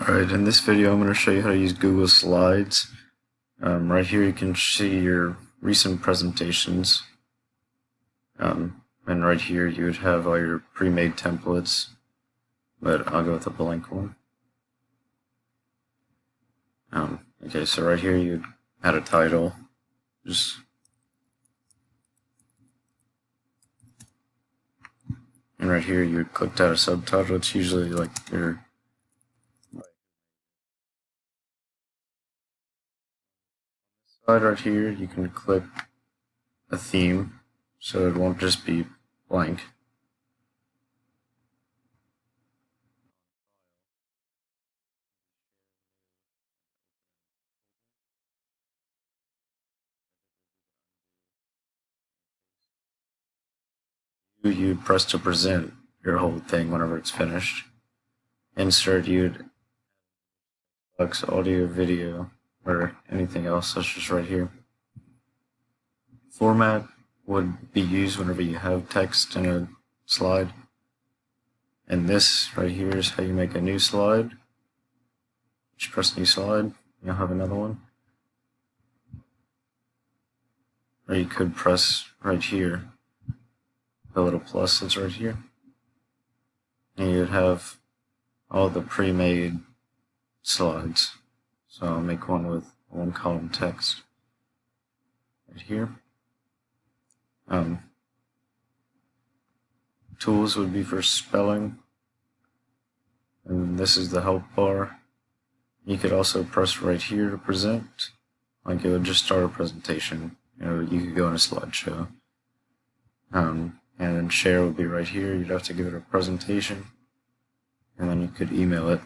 Alright, in this video I'm going to show you how to use Google Slides. Right here you can see your recent presentations. And right here you would have all your pre-made templates, but I'll go with a blank one. Okay, so right here you add a title. And right here you clicked out a subtitle. It's usually like your slide right here. You can click a theme, so it won't just be blank. You'd press to present your whole thing whenever it's finished. Insert, you'd box audio, video, or anything else. That's just right here. Format would be used whenever you have text in a slide. And this right here is how you make a new slide. Just press new slide, you'll have another one. Or you could press right here, the little plus that's right here. And you'd have all the pre-made slides. So I'll make one with one column text right here. Tools would be for spelling, and this is the help bar. You could also press right here to present, like it would just start a presentation. You could go in a slideshow. And then share would be right here. You'd have to give it a presentation, and then you could email it